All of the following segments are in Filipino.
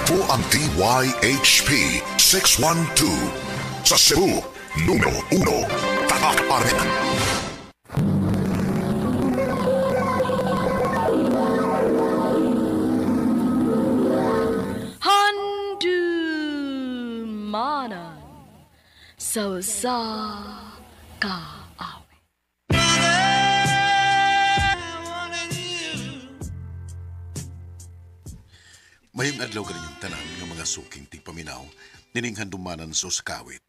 Ito ang DYHP 612 sa Cebu, numero 1, Tatak Arena. Handumanan sa kaawit. Mayong adlaw kaninyong tanan ng mga suking tigpaminaw, nining handumanan sa kawit.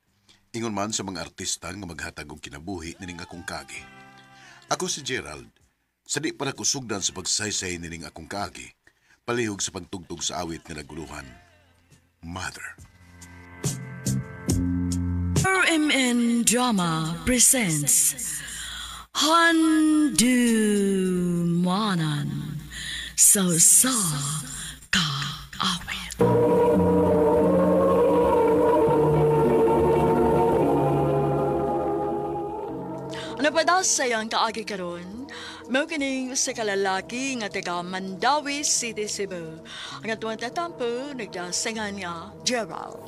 Ingon man sa mga artista nga maghatag og kinabuhi nining akong kagi. Ako si Gerald, sa di para kusugdan sa pagsaysay nining akong kagi, palihog sa pagtugtog sa awit nga naguluhan, Mother. RMN Drama presents Handumanan sa kaawit. Ano pa daw sayang kaagi karon? Mao kining sa kalalaki nga taga Mandawi City, Cebu. Ang atuang tatampo nagdasingan nga Gerald.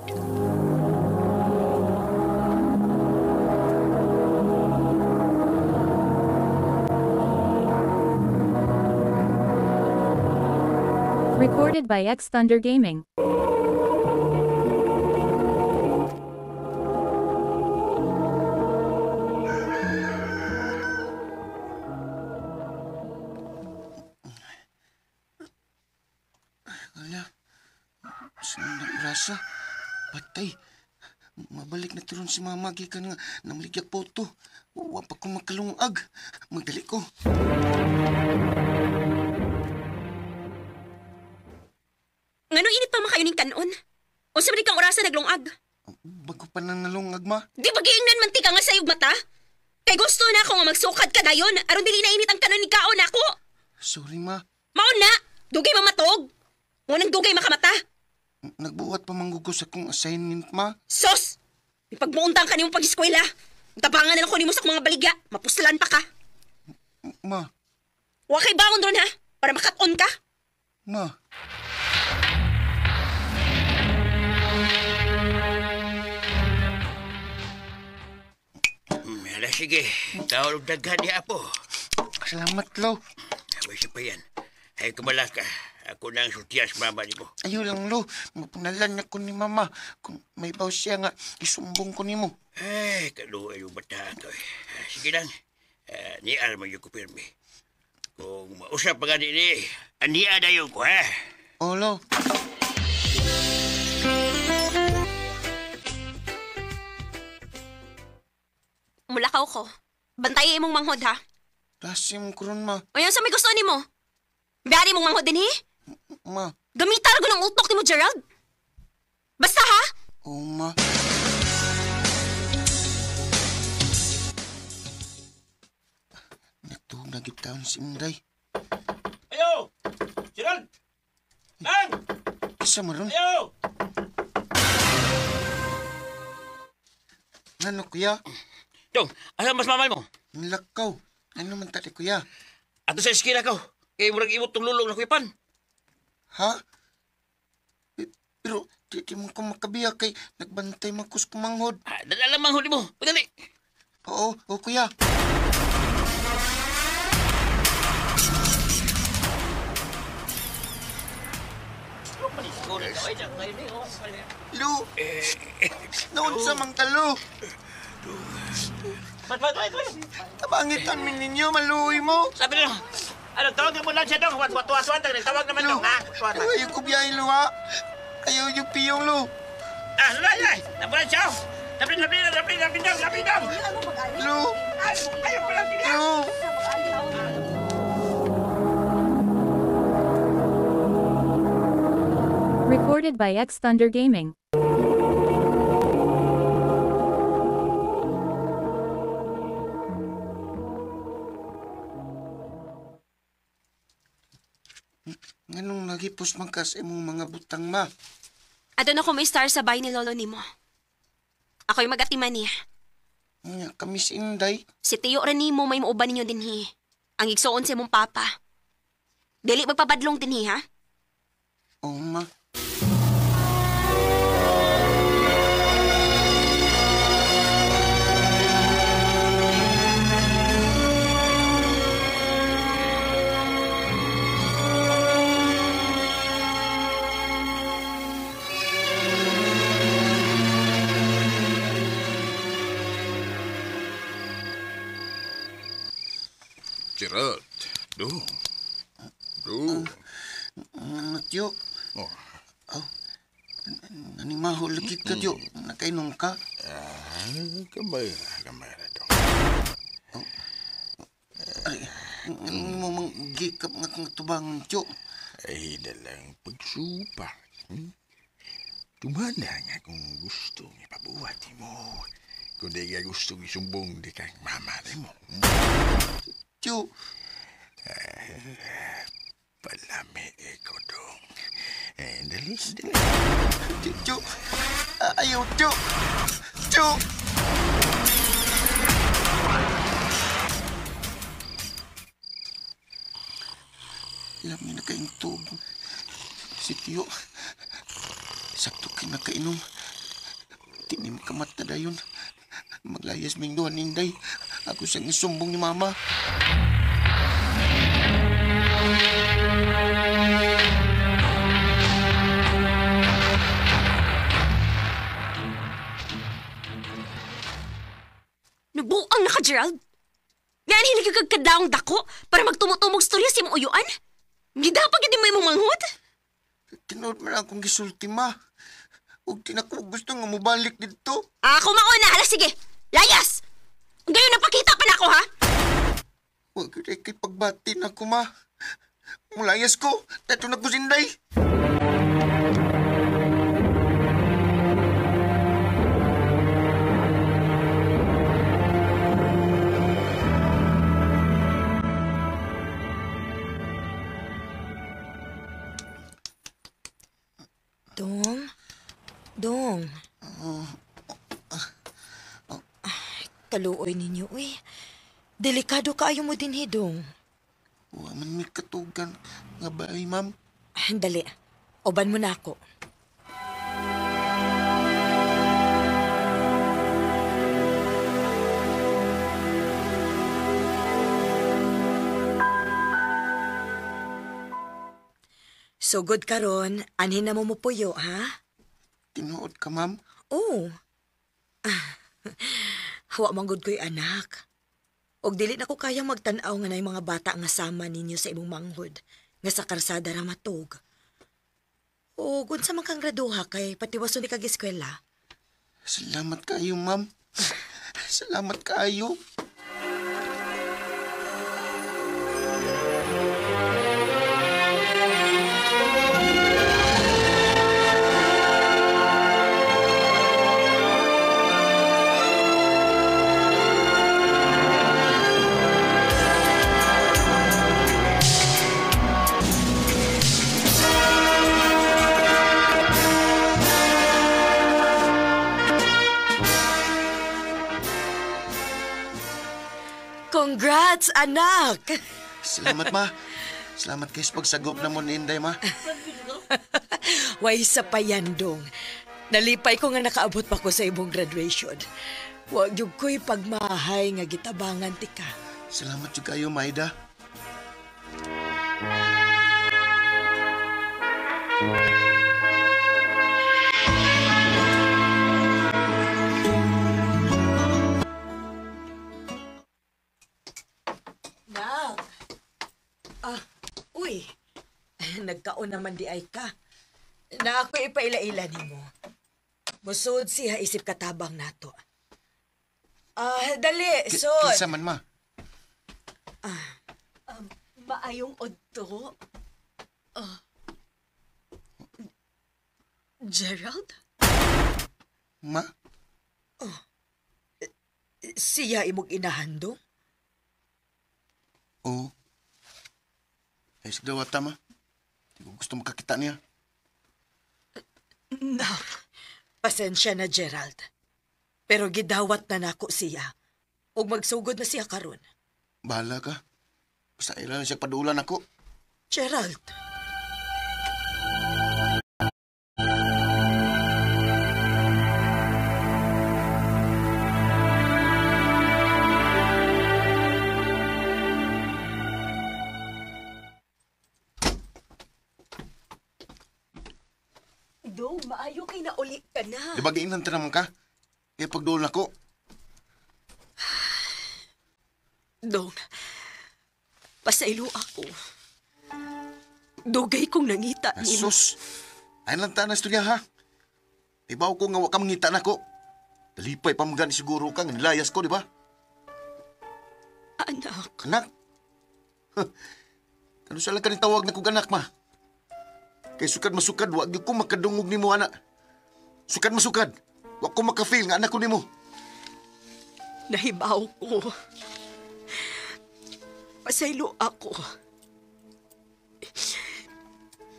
Recorded by X Thunder Gaming. Ala, saan na rasa? Patay. Mabalik na tiron si mama gikan nga namaligyak po to. Wa pa ko makalungag. Magdali ko. Ngano init pa makayo ning kanon? O sa kang orasa naglungag? Bago pa nang nalungag, ma. Di ba giingnan man tika nga sayog mata? Kay gusto na ako nga magsukad ka dayon aron dili na init ang kanon ni kaon ako. Sorry, ma. Maon na, dugay mamatog. Ngunang dugay makamata. Nagbuhat pa manggugos akong assignment, ma. Sos! Ipagmuuntang ka nimong pag-eskwela. Tabangan na lang ko nimo sa mga baligya. Mapuslan pa ka. Ma. Wa kay bangon ron ha, para makat-on ka. Ma. Ala, sige. Tawag daghan niya po. Salamat, Lo. Abay siya pa yan. Ay, kumala ka. Ako na ang sutyas mama ni mo. Ayaw lang, Lo. Mapunalan ako ni Mama. Kung may baw siya nga, isumbong ko ni mo. Ay, kaluhay yung bata ko. Sige lang. Nial mo yung kupirmi. Kung mausap pa nga din aniya na yung ko, ha? O, Lo. Mulakaw ko. Bantayin imong manghod ha. Klase mo karon, ma. O yan sa may gusto ni mo. Biyari mong manghod din Ma. Gamitan ko ng utok ni mo, Gerald. Basta ha? O, ma. Natug na gitaon si Inday. Ayo! Gerald! Lang! Isa mo ron. Ayo! Ano, kuya? Dong, asa mas mamal mo? Nilakaw. Ano man tali, kuya? Ato sa eskina ko. Kaya murag imot tong lulong na kuipan. Ha? Pero di mo ko makabiya kay nagbantay makus kumanghod. Dala manghod mo. Padali. Oo, kuya. Lu! Noon sa mang talo. Mat. Tabangitan min ninyo, maluwi mo. Sabi nila, ano, tawag mo lang siya dong. Tuwas-tuwas, tawag naman Lu, dong, ha? ayaw ko biyahin, Lu, ha? Ayaw yung piyong, Lu. Lulay! Nabulan siya! Lapin dong! Lu! Ayaw pala sila! Lu! Recorded by X Thunder Gaming. Nganong nagipos man ka sa imong mga butang, ma? Adon ako may star sa bahay ni lolo nimo. Ako'y mag-atiman niya. Nga kami si Inday. Si Tiyo rin nimo may mauban ninyo dinhi. Ang igsoon sa imong papa. Dili magpabadlong dinhi, ha? Oo, ma. Gerald. Dong. Dong. Tyo. Oh. Nanimaho lagi ka, Tyo. Nakainom ka. Kamay na dong. Ano mo manggikap nga kang tubangan, Tyo? Ay nalang pagsupa. Tumana nga kung gusto ipabuhat mo. Kung di ka gusto isumbong di kang mama mo. Tyo. Palami ko dong. Dali. Tyo. Ayaw, Tyo. Tyo. Lami na kayong tubo. Si Tyo. Sakto kayo nakainom. Tinim ka mata dayon. Maglayas ming duhan ninday. Ako siyang isumbong ni Mama. Nabuang na ka, Gerald. Nga hilig ka kagkadaong dako para magtumutumog storya sa imong uyuan? Hindi dapat hindi mo imong manghod? Tinood man akong gisulti, Ma. Huwag tinako gusto nga mubalik dito. Ako mauna. Hala, sige. Layas! Ngayon napakita pa na ako, ha? Huwag kay pagbati na ko, Ma. Mulayas ko. Dato na ko sinday. Dong. Kaluoy ninyo, eh. Delikado kaayo mo din, Dong. Huwag man may katugan. Nga ba, Ma'am? Dali. Oban mo na ako. Sugod karon, anhin na mo puyo, ha? Tinuod ka, Ma'am? Oo. Hawa manggod ko'y anak. Og dili na ko kaya magtanaw nga na yung mga bata nga sama ninyo sa imong manghod nga sa karsada ra matog. O unsa man kang graduha kay patiwason ni kag eskwela. Salamat kayo, Ma'am. Salamat kayo. Congrats, anak! Salamat, Ma. Salamat kayo sa pagsagop na mo ni Inday, Ma. Way sa payandong. Nalipay ko nga nakaabot pa ko sa imong graduation. Huwag yung ko'y pagmahay nga gitabangan ti ka. Salamat yung kayo, Maida. Uy, nagkaon naman di ay ka. Na ako ipaila-ila ni mo. Musod siya isip katabang nato. Dali, sod. Kinsa man, Ma? Maayong odto. Gerald? Ma? Siya imong inahandong? Oo. Ay, sigdawata, Ma. Hindi ko gusto makakita niya. Pasensya na, Gerald. Pero gidawat na nako siya. Ug magsugod na siya karon. Bahala ka. Basta ilan siya padulan ako. Gerald. Dong, maayo kay nauli ka na. Di ba giingnan naman ka? Kaya pagdulan ako. Dong, Pasaylo ako. Dugay kong nangita ni mo. Sus! Ayun lang tanas to niya, ha? Ibaw ko nga wa ka mangita na ko. Talipay pa mga siguro ka, nga nilayas ko, di ba? Anak, Anak? Huh. Ano sala ka ni tawag na kong anak, ma? Kay sukad masukad, wag ko makadungog ni mo, anak. Sukad masukad. Wag ko makafeel nga anak ko ni mo. nahibaw ko. Pasaylo ako.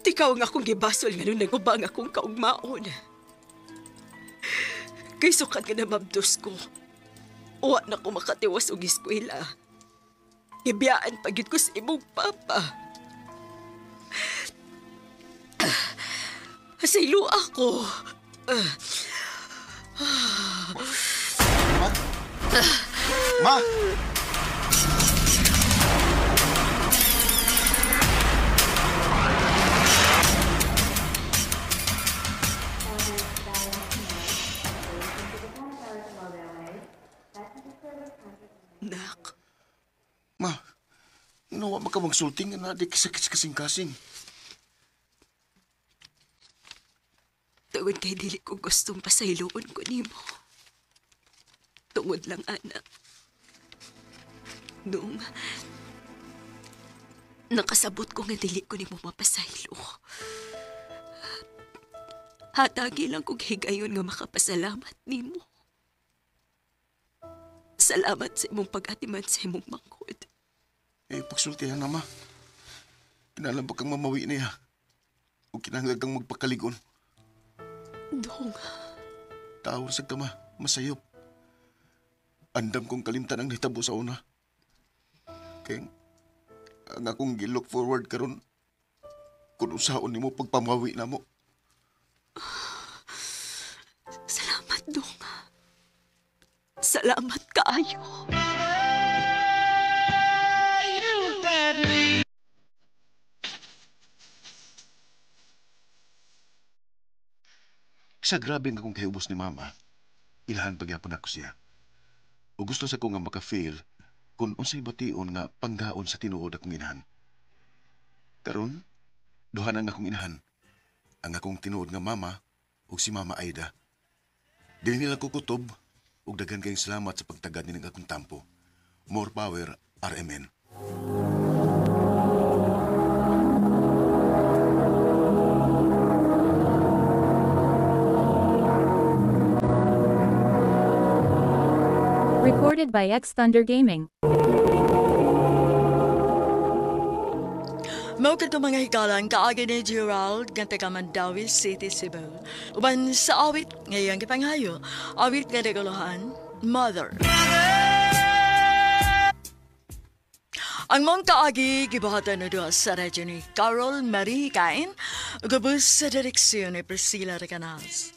Tikaw nga akong gibasol nga nung nagubang akong kaugmaon. Kay sukat nga na mabdos ko. Uwa na ko makatiwas og eskwela. Ibiyaan pagid ko sa imong papa. Pasaylo ako. Ma! Nak, Ma, inawa man ka magsulting na di kasing-kasing. tungod kay dili ko gustong pasayloon ko nimo. Tungod lang, anak. Nung nakasabot ko nga dili ko nimo mapasaylo. Hatagi lang kong higayon nga makapasalamat nimo. Salamat sa imong pag-atiman sa imong mangkod. Eh, pagsultihan na, ma. Kinalam pa kang mamawi niya. O kinahangag kang magpakaligon. Dong, Tawar sa kama, masayop. Andam kong kalimtan ang hitabo sa una. Kaya ang akong gilook forward karon kung usaon ni mo pagpamawi na mo. salamat, Dong. Salamat kaayo. Sa grabe nga kong kahubos ni mama, ilahan pagyapon ako siya. O gusto sa ko nga maka-feel kung unsay bation nga panggaon sa tinuod akong inahan. Karon, duha na nga akong inahan. Ang akong tinuod nga mama ug si Mama Aida. Dili nila ko kutob ug daghan kayong salamat sa pagtagad nining akong tampo. More power, RMN. Recorded by X Thunder Gaming. Mao kadto mga hikalan kaagi ni Gerald nga taga Mandawi City, Cebu. Uban sa awit ngayong gipanghayo, awit nga reguluhan, Mother. Ang mong kaagi gibuhatan na duha sa radyo ni Carol Marie Hikain, gabos sa direksyon ni Priscilla Recanas.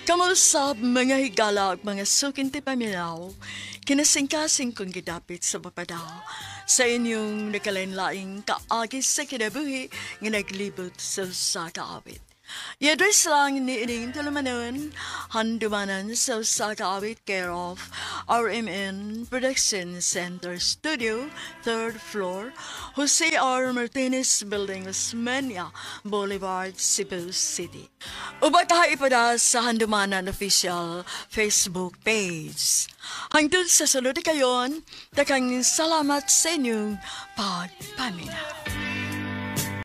Kamusab mga higala at mga sukin ti paminaw, kinasingkasing kong gidapit sa papadaw sa inyong nakalain-laing kaagi sa kinabuhi nga naglibot sa kaawit. I-address lang ni ining tulumanon, handumanan sa kaawit care of RMN Production Center Studio, 3rd floor, Jose R. Martinez Building, Osmeña Boulevard, Cebu City. Uba ipada sa handumanan official Facebook page. Hangtod sa sunod kayon, takang salamat sa inyong pagpaminaw.